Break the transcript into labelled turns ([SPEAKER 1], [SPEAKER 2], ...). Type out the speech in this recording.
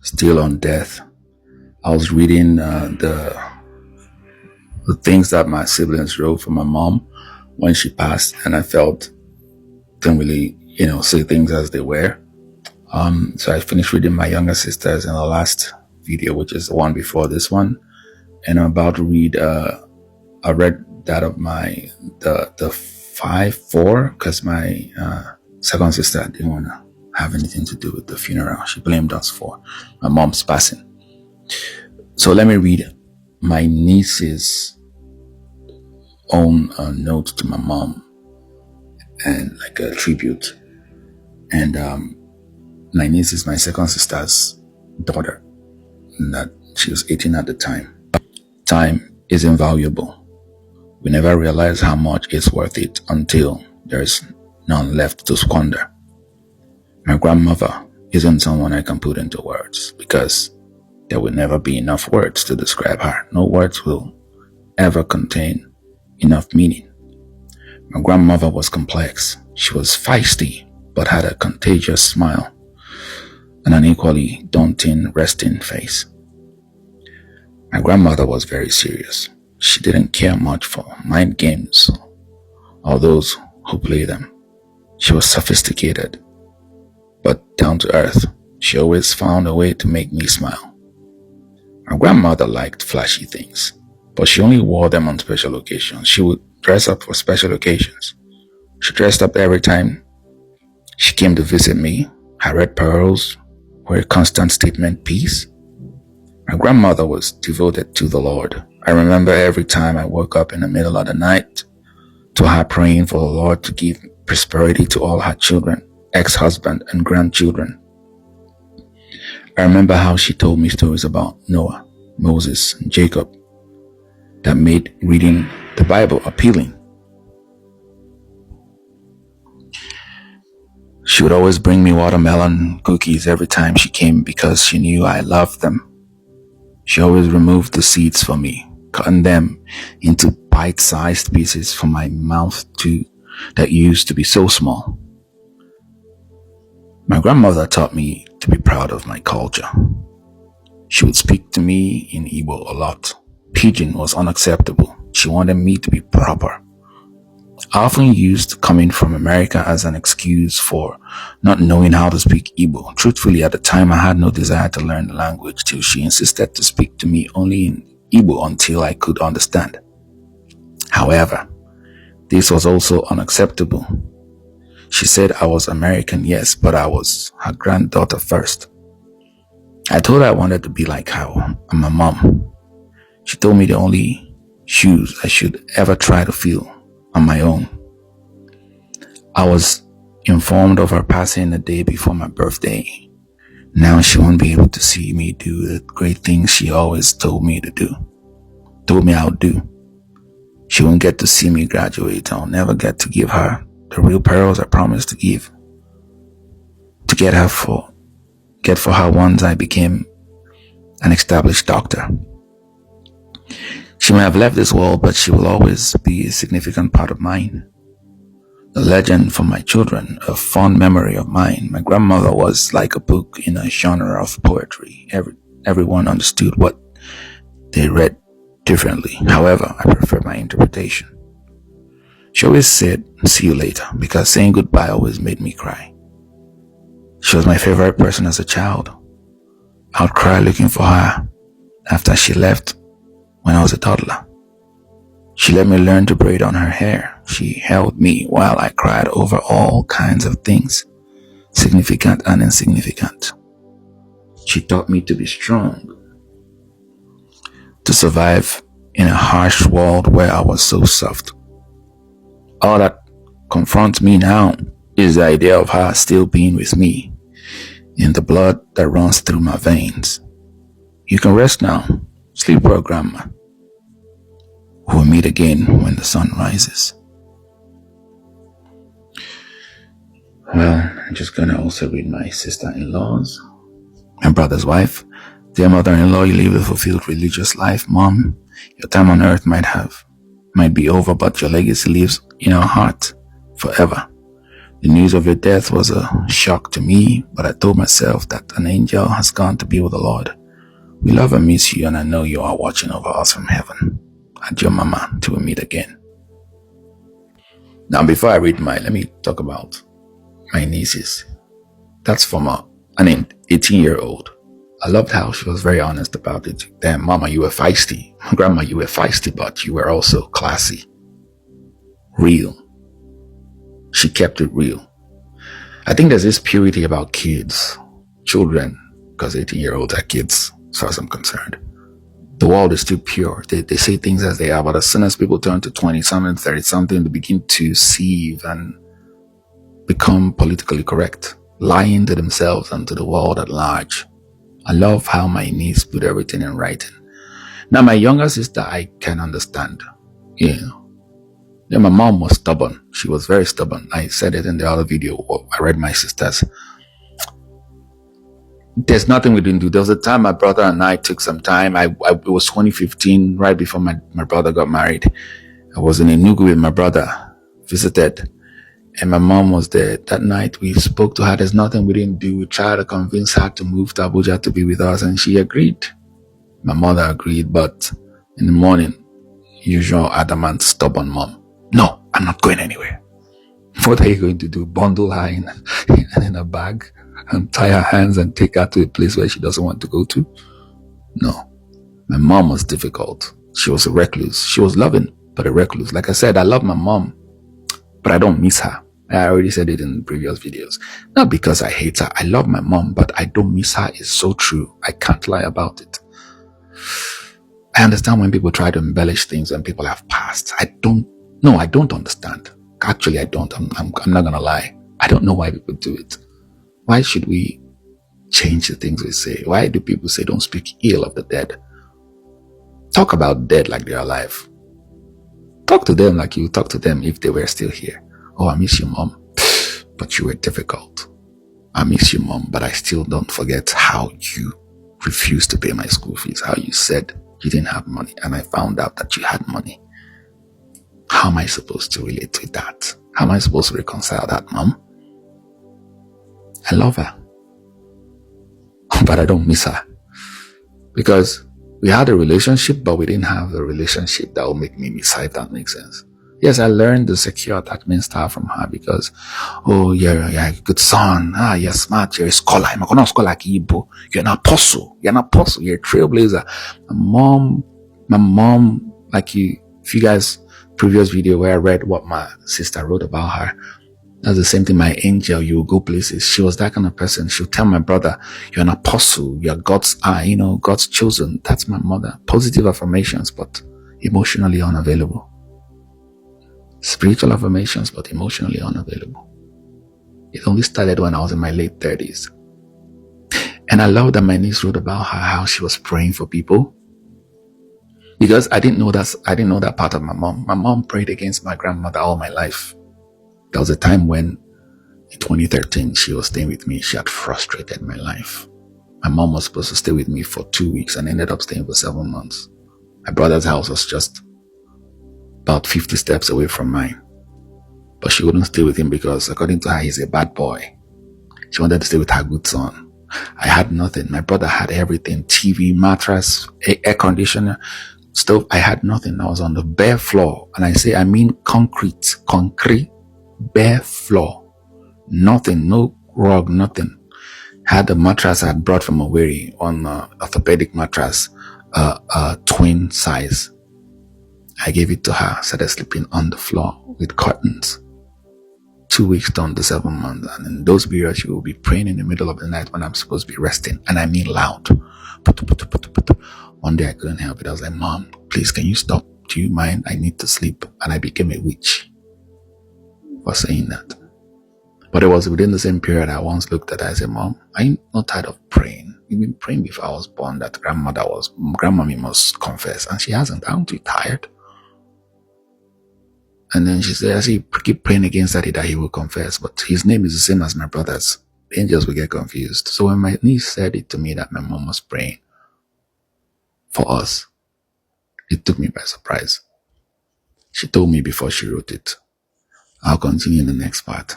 [SPEAKER 1] still on death. I was reading the things that my siblings wrote for my mom when she passed, and I felt didn't really, say things as they were. So I finished reading my younger sisters in the last video, which is the one before this one, and I'm about to read. I read that of the 5-4 because my second sister didn't want to have anything to do with the funeral. She blamed us for my mom's passing. So let me read my niece's own note to my mom and like a tribute. And my niece is my second sister's daughter, and that she was 18 at the time. Time is invaluable. We never realize how much is worth it until there's none left to squander. My grandmother isn't someone I can put into words because there will never be enough words to describe her. No words will ever contain enough meaning. My grandmother was complex. She was feisty, but had a contagious smile and an equally daunting resting face. My grandmother was very serious. She didn't care much for mind games or those who play them. She was sophisticated, but down to earth. She always found a way to make me smile. My grandmother liked flashy things, but she only wore them on special occasions. She would dress up for special occasions. She dressed up every time she came to visit me. Her red pearls were a constant statement piece. My grandmother was devoted to the Lord. I remember every time I woke up in the middle of the night to her praying for the Lord to give prosperity to all her children, ex-husband, and grandchildren. I remember how she told me stories about Noah, Moses, and Jacob that made reading the Bible appealing. She would always bring me watermelon cookies every time she came because she knew I loved them. She always removed the seeds for me, cutting them into bite-sized pieces for my mouth too that used to be so small. My grandmother taught me to be proud of my culture. She would speak to me in Igbo a lot. Pidgin was unacceptable. She wanted me to be proper. I often used coming from America as an excuse for not knowing how to speak Igbo. Truthfully, at the time, I had no desire to learn the language till she insisted to speak to me only in Igbo until I could understand. However, this was also unacceptable. She said I was American, yes, but I was her granddaughter first. I told her I wanted to be like her and my mom. She told me the only shoes I should ever try to fill on my own. I was informed of her passing the day before my birthday. Now she won't be able to see me do the great things she always told me I would do. She won't get to see me graduate. I'll never get to give her the real pearls I promised to give. To get for her once I became an established doctor. She may have left this world, but she will always be a significant part of mine. A legend for my children, a fond memory of mine. My grandmother was like a book in a genre of poetry. Everyone understood what they read differently. However, I prefer my interpretation. She always said, "See you later," because saying goodbye always made me cry. She was my favorite person as a child. I would cry looking for her after she left when I was a toddler. She let me learn to braid on her hair. She held me while I cried over all kinds of things, significant and insignificant. She taught me to be strong, to survive in a harsh world where I was so soft. All that confronts me now is the idea of her still being with me in the blood that runs through my veins. You can rest now. Sleep well, Grandma. We'll meet again when the sun rises. Well, I'm just gonna also read my sister-in-law's, my brother's wife. Dear mother-in-law, you live a fulfilled religious life. Mom, your time on earth might be over, but your legacy lives in our heart forever. The news of your death was a shock to me, but I told myself that an angel has gone to be with the Lord. We love and miss you, and I know you are watching over us from heaven. Adieu, Mama, till we meet again. Now, before I read let me talk about my nieces. That's from an 18-year-old. I loved how she was very honest about it. Damn, Mama, you were feisty. Grandma, you were feisty, but you were also classy. Real. She kept it real. I think there's this purity about kids, children, because 18-year-olds are kids, as far as I'm concerned. The world is still pure. They say things as they are, but as soon as people turn to 20-something, 30-something, they begin to sieve and become politically correct, lying to themselves and to the world at large. I love how my niece put everything in writing. Now, my younger sister, I can understand. Yeah, my mom was stubborn. She was very stubborn. I said it in the other video. I read my sister's. There's nothing we didn't do. There was a time my brother and I took some time. It was 2015, right before my brother got married. I was in Enugu with my brother, visited, and my mom was there. That night we spoke to her. There's nothing we didn't do. We tried to convince her to move to Abuja to be with us, and she agreed. My mother agreed, but in the morning, usual adamant, stubborn mom. No, I'm not going anywhere. What are you going to do? Bundle her in a bag and tie her hands and take her to a place where she doesn't want to go to? No. My mom was difficult. She was a recluse. She was loving, but a recluse. Like I said, I love my mom, but I don't miss her. I already said it in previous videos. Not because I hate her. I love my mom, but I don't miss her. It's so true. I can't lie about it. I understand when people try to embellish things when people have passed. I don't understand. Actually, I don't. I'm not going to lie. I don't know why people do it. Why should we change the things we say? Why do people say don't speak ill of the dead? Talk about dead like they're alive. Talk to them like you talk to them if they were still here. Oh, I miss you, Mom, but you were difficult. I miss you, Mom, but I still don't forget how you refused to pay my school fees, how you said you didn't have money, and I found out that you had money. How am I supposed to relate to that? How am I supposed to reconcile that, Mom? I love her, but I don't miss her. Because we had a relationship, but we didn't have a relationship that will make me miss her, if that makes sense. Yes, I learned the secure attachment style from her because, oh, you're a good son. You're smart. You're a scholar. I'm not a scholar like Igbo. You're an apostle. You're a trailblazer. My mom, like if you guys, previous video where I read what my sister wrote about her, that's the same thing. My angel, you will go places. She was that kind of person. She'll tell my brother, you're an apostle. You're God's eye, God's chosen. That's my mother. Positive affirmations, but emotionally unavailable. Spiritual affirmations, but emotionally unavailable. It only started when I was in my late 30s. And I love that my niece wrote about her, how she was praying for people. Because I didn't know that part of my mom. My mom prayed against my grandmother all my life. There was a time when, in 2013, she was staying with me. She had frustrated my life. My mom was supposed to stay with me for 2 weeks and ended up staying for 7 months. My brother's house was just about 50 steps away from mine. But she wouldn't stay with him because, according to her, he's a bad boy. She wanted to stay with her good son. I had nothing. My brother had everything. TV, mattress, air conditioner, stove. I had nothing. I was on the bare floor. And I mean concrete, bare floor. Nothing, no rug, nothing. Had a mattress I had brought from Owerri, on orthopedic mattress, twin size. I gave it to her, started sleeping on the floor with curtains. 2 weeks down to 7 months. And in those periods, she will be praying in the middle of the night when I'm supposed to be resting. And I mean loud. One day I couldn't help it. I was like, Mom, please, can you stop? Do you mind? I need to sleep. And I became a witch for saying that. But it was within the same period I once looked at her and said, Mom, I'm not tired of praying. You've been praying before I was born that grandmommy must confess. And she hasn't. Aren't you tired? And then she said, I see, keep praying against that he will confess. But his name is the same as my brother's. The angels will get confused. So when my niece said it to me that my mom was praying for us, it took me by surprise. She told me before she wrote it. I'll continue in the next part.